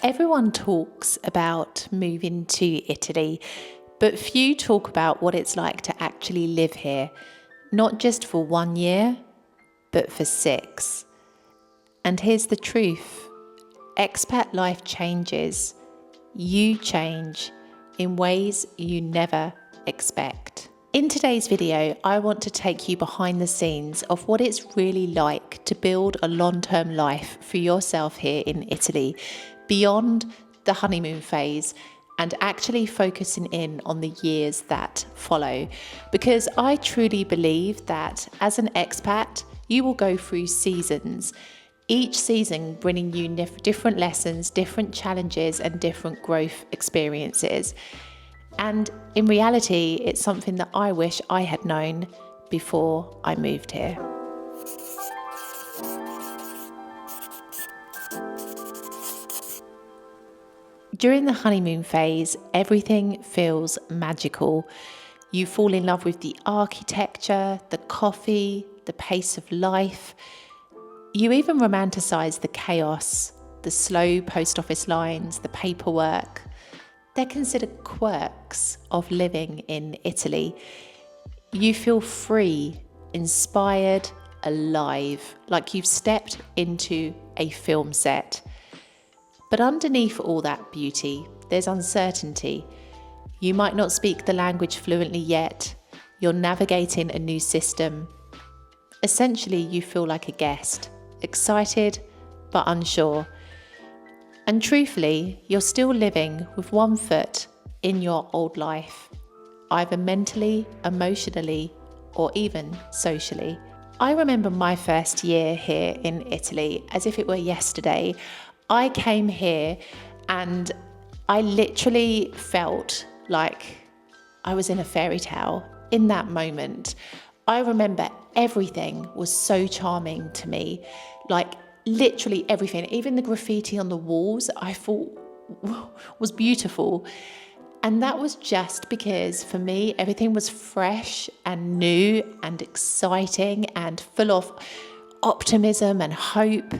Everyone talks about moving to Italy, but few talk about what it's like to actually live here, not just for 1 year, but for 6. And here's the truth. Expat life changes. You change in ways you never expect. In today's video, I want to take you behind the scenes of what it's really like to build a long-term life for yourself here in Italy, beyond the honeymoon phase, and actually focusing in on the years that follow. Because I truly believe that as an expat, you will go through seasons, each season bringing you different lessons, different challenges, and different growth experiences. And in reality, it's something that I wish I had known before I moved here. During the honeymoon phase, everything feels magical. You fall in love with the architecture, the coffee, the pace of life. You even romanticize the chaos, the slow post office lines, the paperwork. They're considered quirks of living in Italy. You feel free, inspired, alive, like you've stepped into a film set. But underneath all that beauty, there's uncertainty. You might not speak the language fluently yet. You're navigating a new system. Essentially, you feel like a guest, excited but unsure. And truthfully, you're still living with one foot in your old life, either mentally, emotionally, or even socially. I remember my first year here in Italy as if it were yesterday. I came here and I literally felt like I was in a fairy tale in that moment. I remember everything was so charming to me, like literally everything, even the graffiti on the walls I thought was beautiful. And that was just because for me, everything was fresh and new and exciting and full of optimism and hope.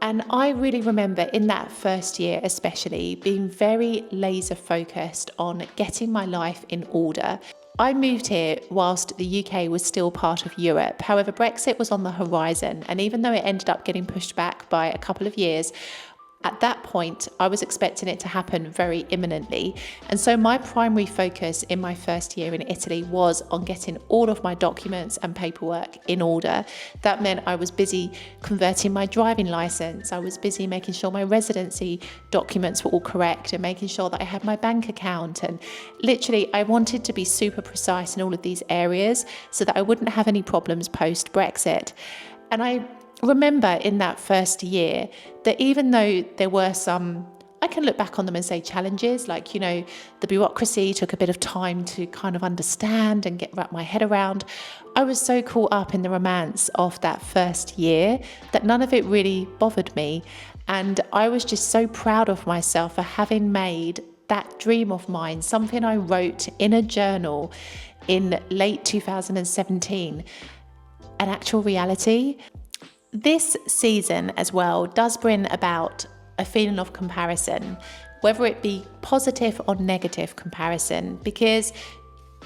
And I really remember in that first year especially being very laser focused on getting my life in order. I moved here whilst the UK was still part of Europe. However, Brexit was on the horizon, and even though it ended up getting pushed back by a couple of years, at that point, I was expecting it to happen very imminently. And so my primary focus in my first year in Italy was on getting all of my documents and paperwork in order. That meant I was busy converting my driving license. I was busy making sure my residency documents were all correct and making sure that I had my bank account. And literally, I wanted to be super precise in all of these areas so that I wouldn't have any problems post-Brexit. And I remember in that first year that even though there were some, I can look back on them and say challenges, like, the bureaucracy took a bit of time to kind of understand and wrap my head around. I was so caught up in the romance of that first year that none of it really bothered me. And I was just so proud of myself for having made that dream of mine, something I wrote in a journal in late 2017, an actual reality. This season as well does bring about a feeling of comparison, whether it be positive or negative comparison, because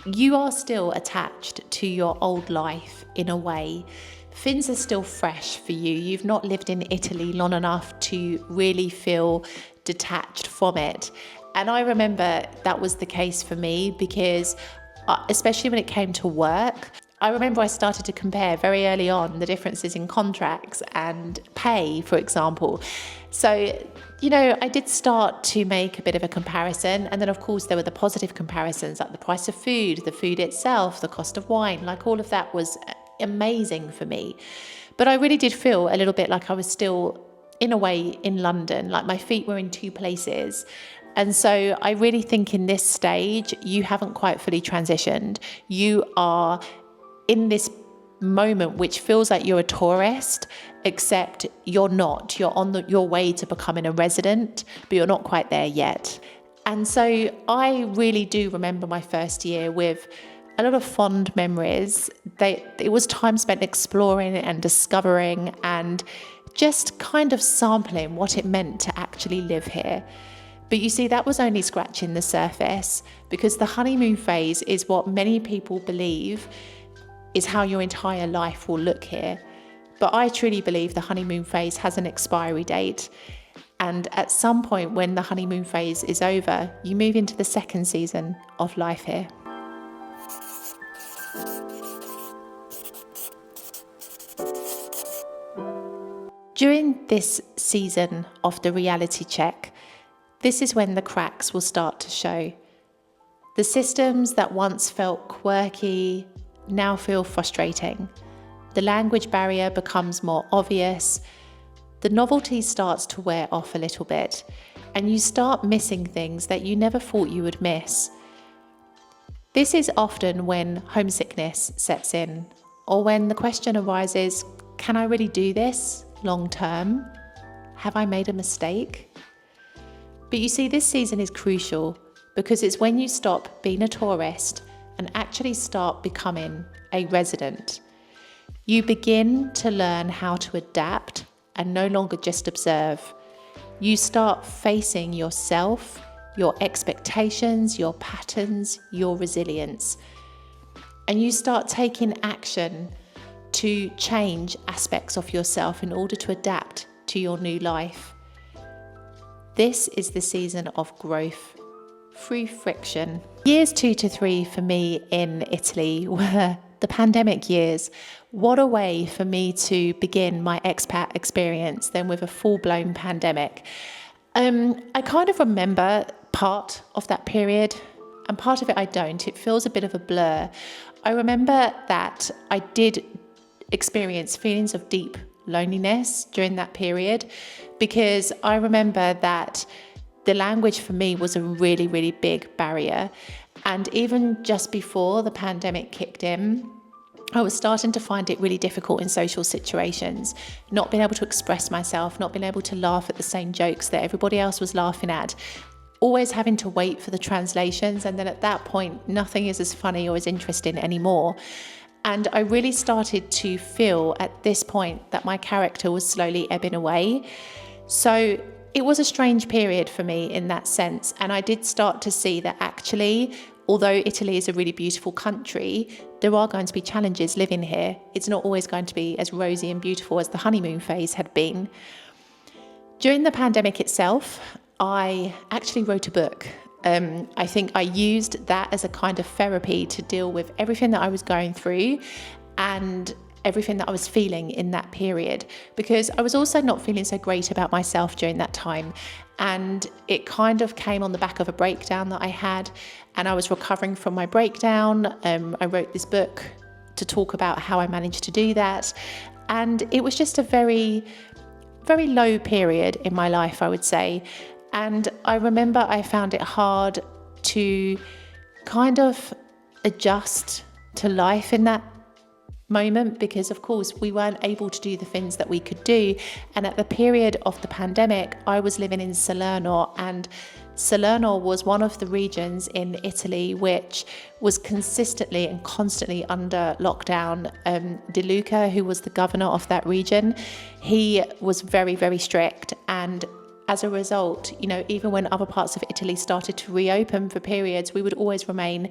you are still attached to your old life in a way. Things are still fresh for you. You've not lived in Italy long enough to really feel detached from it. And I remember that was the case for me because especially when it came to work, I remember I started to compare very early on the differences in contracts and pay, for example. So, I did start to make a bit of a comparison. And then, of course, there were the positive comparisons, like the price of food, the food itself, the cost of wine, like all of that was amazing for me. But I really did feel a little bit like I was still, in a way, in London, like my feet were in two places. And so I really think in this stage, you haven't quite fully transitioned. You are in this moment which feels like you're a tourist, except you're not. You're on your way to becoming a resident, but you're not quite there yet. And so I really do remember my first year with a lot of fond memories. It was time spent exploring and discovering and just kind of sampling what it meant to actually live here. But you see, that was only scratching the surface, because the honeymoon phase is what many people believe is how your entire life will look here. But I truly believe the honeymoon phase has an expiry date. And at some point when the honeymoon phase is over, you move into the second season of life here. During this season of the reality check, this is when the cracks will start to show. The systems that once felt quirky now feel frustrating. The language barrier becomes more obvious. The novelty starts to wear off a little bit, and you start missing things that you never thought you would miss. This is often when homesickness sets in, or when the question arises, can I really do this long term? Have I made a mistake? But you see, this season is crucial because it's when you stop being a tourist and actually start becoming a resident. You begin to learn how to adapt and no longer just observe. You start facing yourself, your expectations, your patterns, your resilience. And you start taking action to change aspects of yourself in order to adapt to your new life. This is the season of growth through friction. Years 2 to 3 for me in Italy were the pandemic years. What a way for me to begin my expat experience than with a full-blown pandemic. I kind of remember part of that period, and part of it I don't. It feels a bit of a blur. I remember that I did experience feelings of deep loneliness during that period, because I remember that the language for me was a really, really big barrier. And even just before the pandemic kicked in, I was starting to find it really difficult in social situations, not being able to express myself, not being able to laugh at the same jokes that everybody else was laughing at, always having to wait for the translations. And then at that point, nothing is as funny or as interesting anymore. And I really started to feel at this point that my character was slowly ebbing away. So it was a strange period for me in that sense. And I did start to see that actually, although Italy is a really beautiful country, there are going to be challenges living here. It's not always going to be as rosy and beautiful as the honeymoon phase had been. During the pandemic itself, I actually wrote a book. I think I used that as a kind of therapy to deal with everything that I was going through and everything that I was feeling in that period, because I was also not feeling so great about myself during that time. And it kind of came on the back of a breakdown that I had, and I was recovering from my breakdown. I wrote this book to talk about how I managed to do that. And it was just a very, very low period in my life, I would say. And I remember I found it hard to kind of adjust to life in that moment, because of course we weren't able to do the things that we could do. And at the period of the pandemic, I was living in Salerno, and Salerno was one of the regions in Italy which was consistently and constantly under lockdown. De Luca, who was the governor of that region, he was very, very strict. And as a result, even when other parts of Italy started to reopen for periods, we would always remain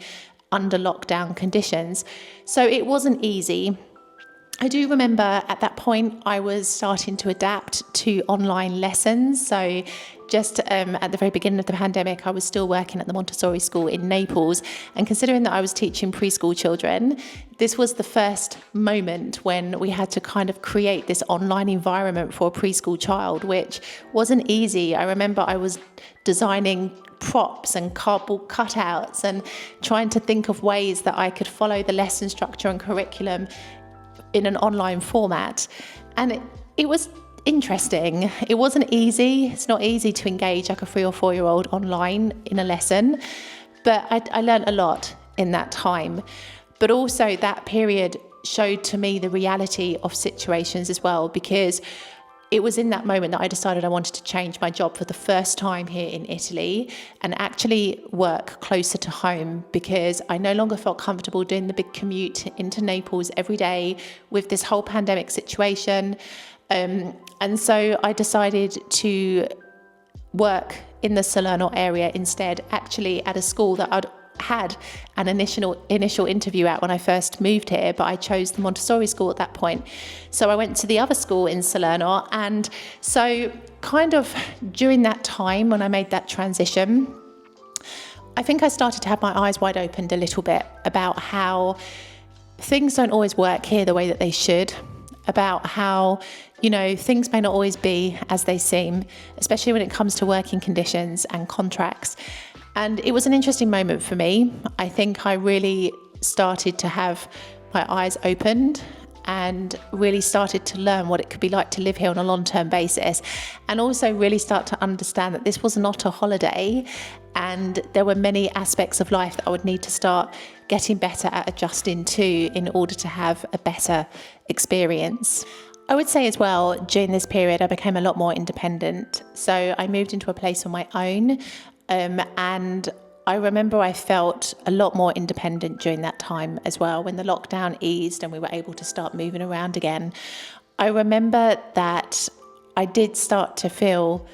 under lockdown conditions. So it wasn't easy. I do remember at that point I was starting to adapt to online lessons. So just at the very beginning of the pandemic, I was still working at the Montessori school in Naples. And considering that I was teaching preschool children, this was the first moment when we had to kind of create this online environment for a preschool child, which wasn't easy. I remember I was designing props and cardboard cutouts and trying to think of ways that I could follow the lesson structure and curriculum in an online format. And it was interesting. It wasn't easy. It's not easy to engage like a 3 or 4 year old online in a lesson, but I learned a lot in that time. But also that period showed to me the reality of situations as well, because it was in that moment that I decided I wanted to change my job for the first time here in Italy and actually work closer to home, because I no longer felt comfortable doing the big commute into Naples every day with this whole pandemic situation. And so I decided to work in the Salerno area instead, actually at a school that I'd had an initial interview at when I first moved here, but I chose the Montessori school at that point. So I went to the other school in Salerno, and so kind of during that time when I made that transition, I think I started to have my eyes wide opened a little bit about how things don't always work here the way that they should, about how, things may not always be as they seem, especially when it comes to working conditions and contracts. And it was an interesting moment for me. I think I really started to have my eyes opened and really started to learn what it could be like to live here on a long-term basis, and also really start to understand that this was not a holiday, and there were many aspects of life that I would need to start getting better at adjusting to in order to have a better experience. I would say as well, during this period, I became a lot more independent. So I moved into a place on my own. And I remember I felt a lot more independent during that time as well, when the lockdown eased and we were able to start moving around again. I remember that I did start to feel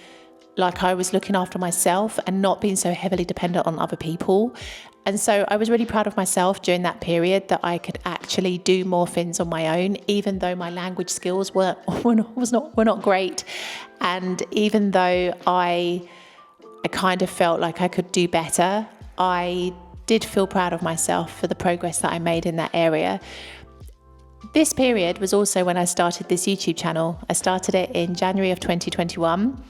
like I was looking after myself and not being so heavily dependent on other people. And so I was really proud of myself during that period that I could actually do more things on my own, even though my language skills were not great. And even though I kind of felt like I could do better, I did feel proud of myself for the progress that I made in that area. This period was also when I started this YouTube channel. I started it in January of 2021,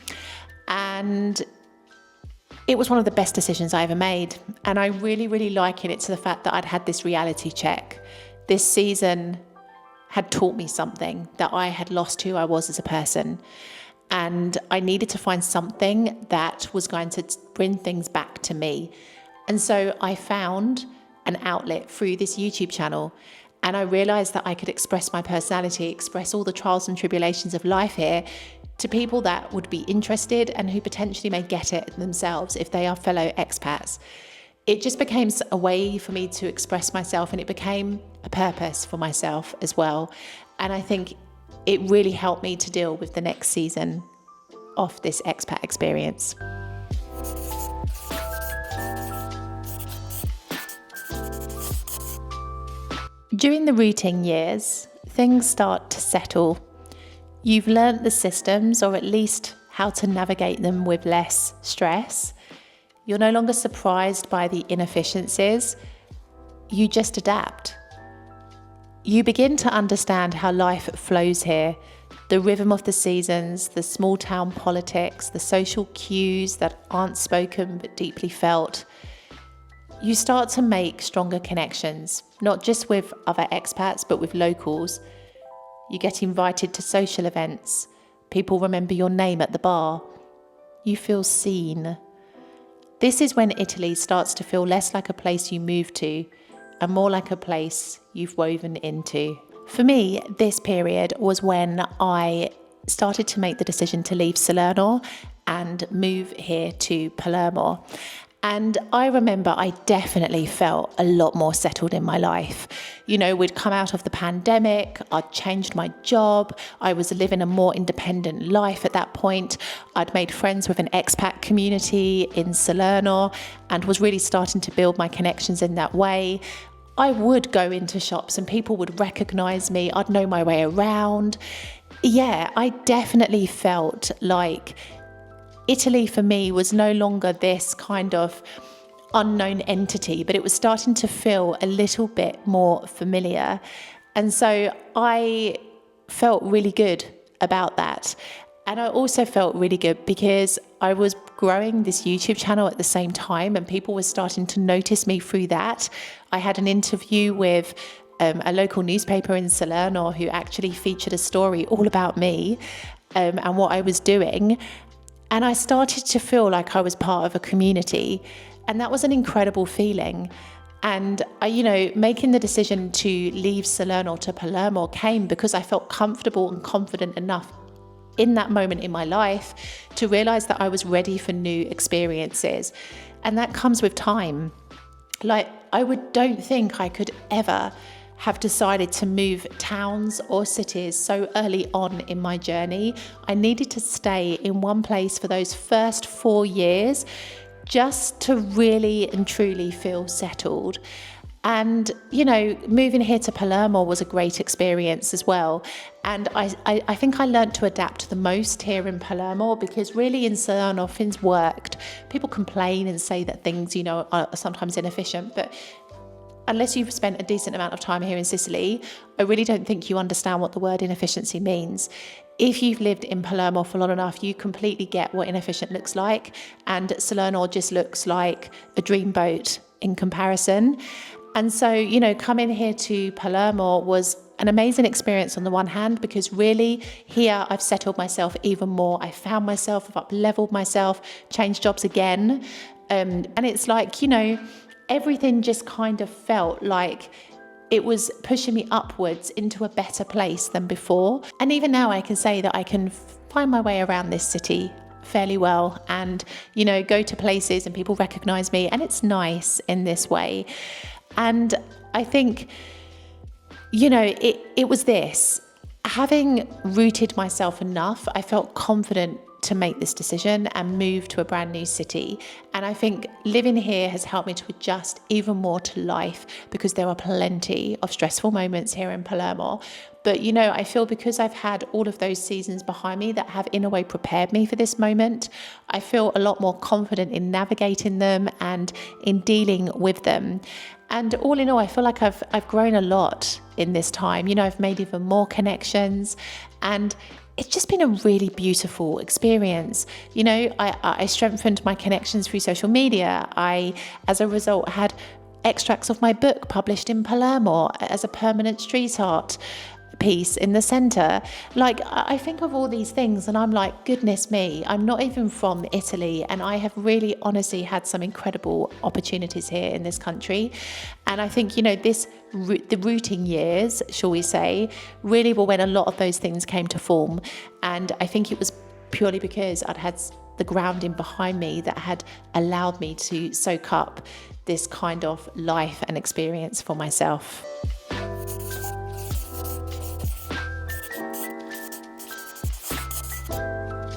and it was one of the best decisions I ever made. And I really, really liken it to the fact that I'd had this reality check. This season had taught me something, that I had lost who I was as a person. And I needed to find something that was going to bring things back to me. And so I found an outlet through this YouTube channel. And I realized that I could express my personality, express all the trials and tribulations of life here to people that would be interested and who potentially may get it themselves if they are fellow expats. It just became a way for me to express myself, and it became a purpose for myself as well. And I think it really helped me to deal with the next season of this expat experience. During the routing years, things start to settle. You've learnt the systems, or at least how to navigate them with less stress. You're no longer surprised by the inefficiencies. You just adapt. You begin to understand how life flows here, the rhythm of the seasons, the small town politics, the social cues that aren't spoken but deeply felt. You start to make stronger connections, not just with other expats, but with locals. You get invited to social events. People remember your name at the bar. You feel seen. This is when Italy starts to feel less like a place you move to and more like a place you've woven into. For me, this period was when I started to make the decision to leave Salerno and move here to Palermo. And I remember I definitely felt a lot more settled in my life. We'd come out of the pandemic, I'd changed my job, I was living a more independent life at that point. I'd made friends with an expat community in Salerno and was really starting to build my connections in that way. I would go into shops and people would recognize me, I'd know my way around. Yeah, I definitely felt like Italy for me was no longer this kind of unknown entity, but it was starting to feel a little bit more familiar. And so I felt really good about that. And I also felt really good because I was growing this YouTube channel at the same time, and people were starting to notice me through that. I had an interview with a local newspaper in Salerno who actually featured a story all about me and what I was doing. And I started to feel like I was part of a community, and that was an incredible feeling. And making the decision to leave Salerno to Palermo came because I felt comfortable and confident enough in that moment in my life to realize that I was ready for new experiences. And that comes with time. Like, don't think I could ever have decided to move towns or cities so early on in my journey. I needed to stay in one place for those first 4 years just to really and truly feel settled. And, moving here to Palermo was a great experience as well. And I think I learned to adapt the most here in Palermo, because really in Salerno, things worked. People complain and say that things, are sometimes inefficient, but unless you've spent a decent amount of time here in Sicily, I really don't think you understand what the word inefficiency means. If you've lived in Palermo for long enough, you completely get what inefficient looks like. And Salerno just looks like a dreamboat in comparison. And so, coming here to Palermo was an amazing experience on the one hand, because really here I've settled myself even more. I found myself, I've up-leveled myself, changed jobs again. And it's like, everything just kind of felt like it was pushing me upwards into a better place than before. And even now I can say that I can find my way around this city fairly well and, go to places and people recognize me, and it's nice in this way. And I think, it was this. Having rooted myself enough, I felt confident to make this decision and move to a brand new city. And I think living here has helped me to adjust even more to life, because there are plenty of stressful moments here in Palermo. But, I feel because I've had all of those seasons behind me that have in a way prepared me for this moment, I feel a lot more confident in navigating them and in dealing with them. And all in all, I feel like I've grown a lot in this time. I've made even more connections, and it's just been a really beautiful experience. I strengthened my connections through social media. I, as a result, had extracts of my book published in Palermo as a permanent street art piece in the centre. Like, I think of all these things and I'm like, goodness me, I'm not even from Italy, and I have really honestly had some incredible opportunities here in this country. And I think, the rooting years, shall we say, really were when a lot of those things came to form. And I think it was purely because I'd had the grounding behind me that had allowed me to soak up this kind of life and experience for myself.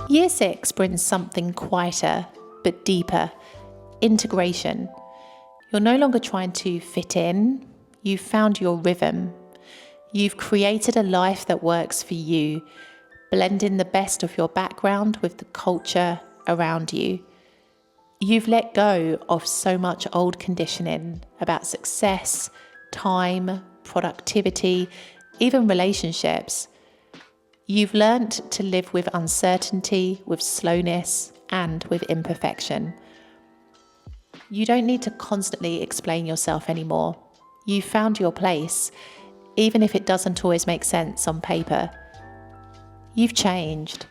Year 6 brings something quieter but deeper: integration. You're no longer trying to fit in. You've found your rhythm. You've created a life that works for you, blending the best of your background with the culture around you. You've let go of so much old conditioning about success, time, productivity, even relationships. You've learnt to live with uncertainty, with slowness, and with imperfection. You don't need to constantly explain yourself anymore. You've found your place, even if it doesn't always make sense on paper. You've changed,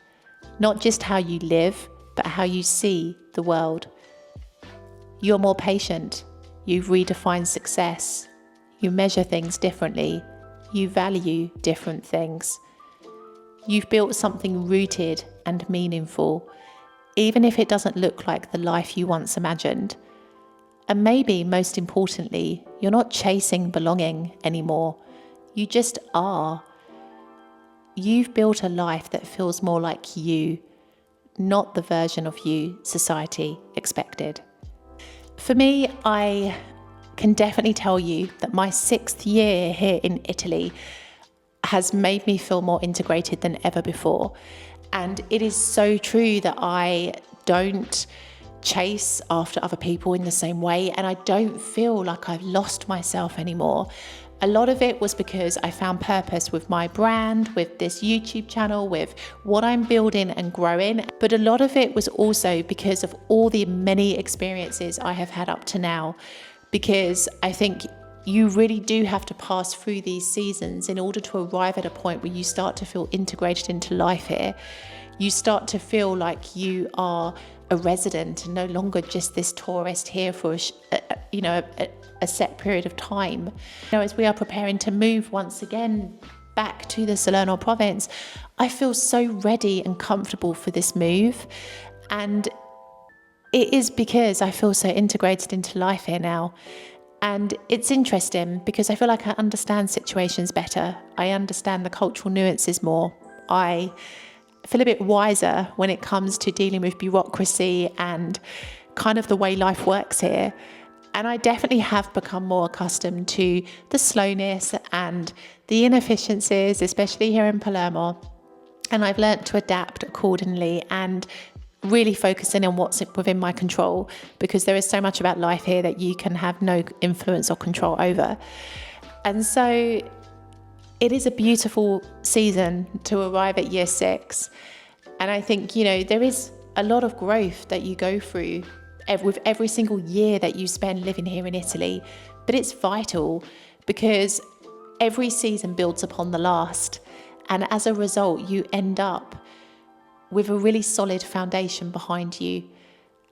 not just how you live, but how you see the world. You're more patient. You've redefined success. You measure things differently. You value different things. You've built something rooted and meaningful, even if it doesn't look like the life you once imagined. And maybe most importantly, you're not chasing belonging anymore. You just are. You've built a life that feels more like you, not the version of you society expected. For me, I can definitely tell you that my 6th year here in Italy has made me feel more integrated than ever before. And it is so true that I don't chase after other people in the same way, and I don't feel like I've lost myself anymore. A lot of it was because I found purpose with my brand, with this YouTube channel, with what I'm building and growing. But a lot of it was also because of all the many experiences I have had up to now, because I think you really do have to pass through these seasons in order to arrive at a point where you start to feel integrated into life here. You start to feel like you are a resident and no longer just this tourist here for a set period of time. As we are preparing to move once again back to the Salerno province, I feel so ready and comfortable for this move. And it is because I feel so integrated into life here now. And it's interesting because I feel like I understand situations better. I understand the cultural nuances more. I feel a bit wiser when it comes to dealing with bureaucracy and kind of the way life works here. And I definitely have become more accustomed to the slowness and the inefficiencies, especially here in Palermo. And I've learnt to adapt accordingly and really focusing on what's within my control, because there is so much about life here that you can have no influence or control over. And so it is a beautiful season to arrive at year 6. And I think, there is a lot of growth that you go through with every single year that you spend living here in Italy. But it's vital because every season builds upon the last. And as a result, you end up with a really solid foundation behind you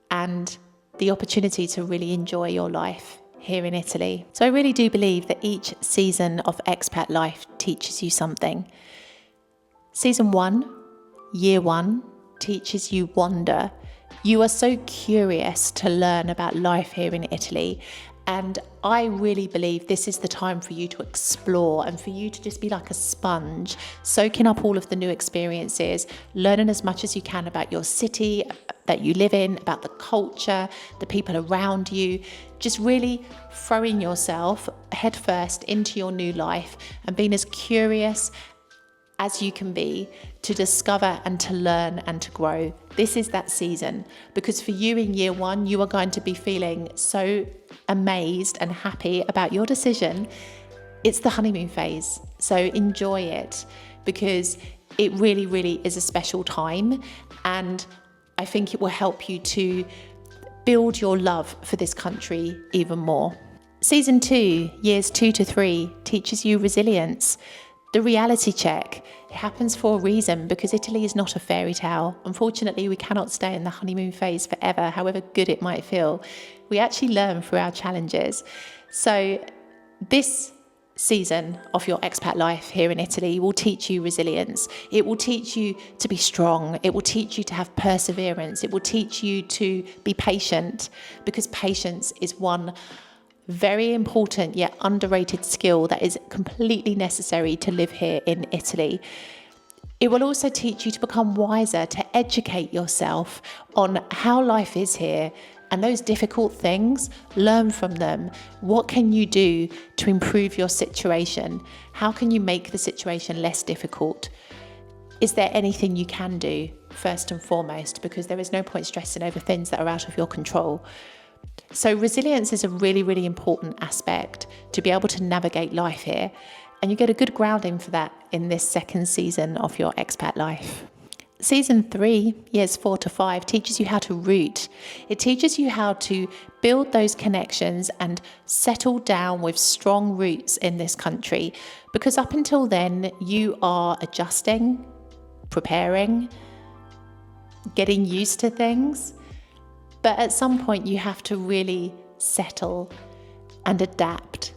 and the opportunity to really enjoy your life here in Italy. So I really do believe that each season of expat life teaches you something. Season 1, year 1, teaches you wonder. You are so curious to learn about life here in Italy. And I really believe this is the time for you to explore and for you to just be like a sponge, soaking up all of the new experiences, learning as much as you can about your city that you live in, about the culture, the people around you, just really throwing yourself headfirst into your new life and being as curious as you can be to discover and to learn and to grow. This is that season, because for you in year 1, you are going to be feeling so amazed and happy about your decision. It's the honeymoon phase. So enjoy it, because it really, really is a special time. And I think it will help you to build your love for this country even more. Season 2, years 2 to 3, teaches you resilience. The reality check, it happens for a reason, because Italy is not a fairy tale. Unfortunately, we cannot stay in the honeymoon phase forever, however good it might feel. We actually learn through our challenges. So this season of your expat life here in Italy will teach you resilience. It will teach you to be strong. It will teach you to have perseverance. It will teach you to be patient, because patience is one very important yet underrated skill that is completely necessary to live here in Italy. It will also teach you to become wiser, to educate yourself on how life is here and those difficult things, learn from them. What can you do to improve your situation? How can you make the situation less difficult? Is there anything you can do first and foremost? Because there is no point stressing over things that are out of your control. So resilience is a really, really important aspect to be able to navigate life here. And you get a good grounding for that in this second season of your expat life. Season 3, years 4 to 5, teaches you how to root. It teaches you how to build those connections and settle down with strong roots in this country. Because up until then, you are adjusting, preparing, getting used to things. But at some point, you have to really settle and adapt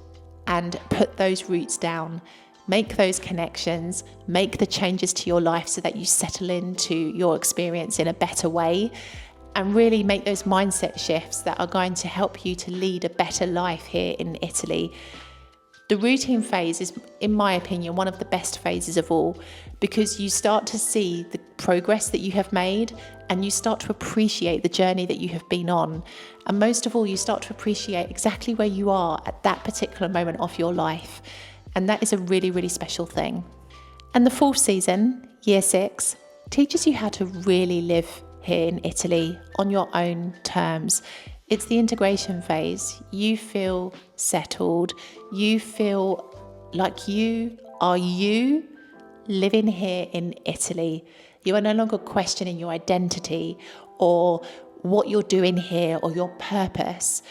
and put those roots down, make those connections, make the changes to your life so that you settle into your experience in a better way, and really make those mindset shifts that are going to help you to lead a better life here in Italy. The routine phase is, in my opinion, one of the best phases of all, because you start to see the progress that you have made and you start to appreciate the journey that you have been on. And most of all, you start to appreciate exactly where you are at that particular moment of your life. And that is a really, really special thing. And the 4th season, year 6, teaches you how to really live here in Italy on your own terms. It's the integration phase. You feel settled. You feel like you are you living here in Italy. You are no longer questioning your identity or what you're doing here or your purpose.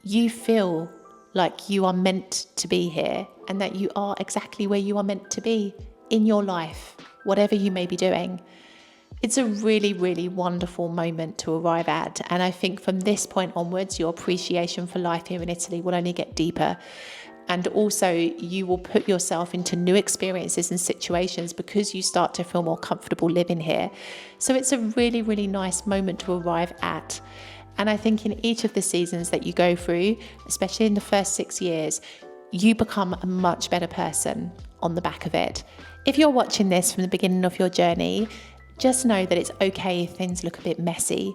You feel like you are meant to be here and that you are exactly where you are meant to be in your life, whatever you may be doing. It's a really, really wonderful moment to arrive at. And I think from this point onwards, your appreciation for life here in Italy will only get deeper. And also you will put yourself into new experiences and situations because you start to feel more comfortable living here. So it's a really, really nice moment to arrive at. And I think in each of the seasons that you go through, especially in the first 6 years, you become a much better person on the back of it. If you're watching this from the beginning of your journey, just know that it's okay if things look a bit messy.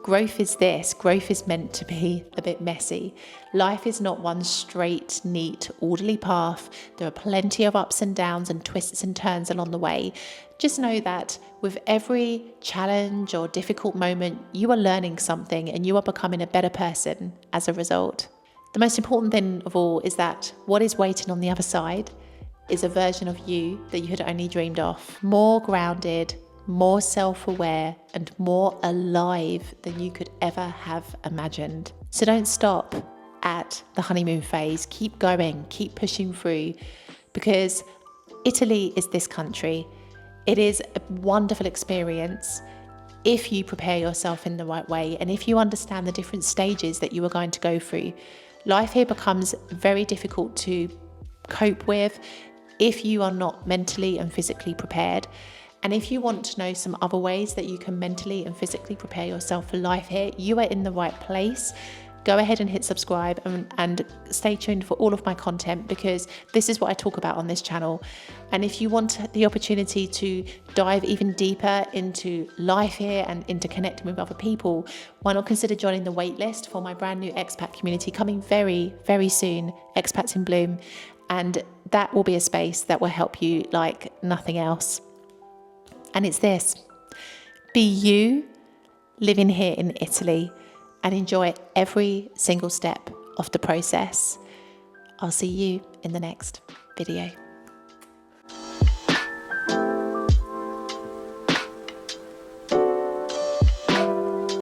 Growth is this. Growth is meant to be a bit messy. Life is not one straight, neat, orderly path. There are plenty of ups and downs and twists and turns along the way. Just know that with every challenge or difficult moment, you are learning something and you are becoming a better person as a result. The most important thing of all is that what is waiting on the other side is a version of you that you had only dreamed of. More grounded, more self-aware, and more alive than you could ever have imagined. So don't stop at the honeymoon phase. Keep going, keep pushing through, because Italy is this country. It is a wonderful experience if you prepare yourself in the right way and if you understand the different stages that you are going to go through. Life here becomes very difficult to cope with if you are not mentally and physically prepared. And if you want to know some other ways that you can mentally and physically prepare yourself for life here, you are in the right place. Go ahead and hit subscribe and stay tuned for all of my content, because this is what I talk about on this channel. And if you want the opportunity to dive even deeper into life here and into connecting with other people, why not consider joining the waitlist for my brand new expat community coming very, very soon, Expats in Bloom. And that will be a space that will help you like nothing else. And it's this: be you living here in Italy and enjoy every single step of the process. I'll see you in the next video.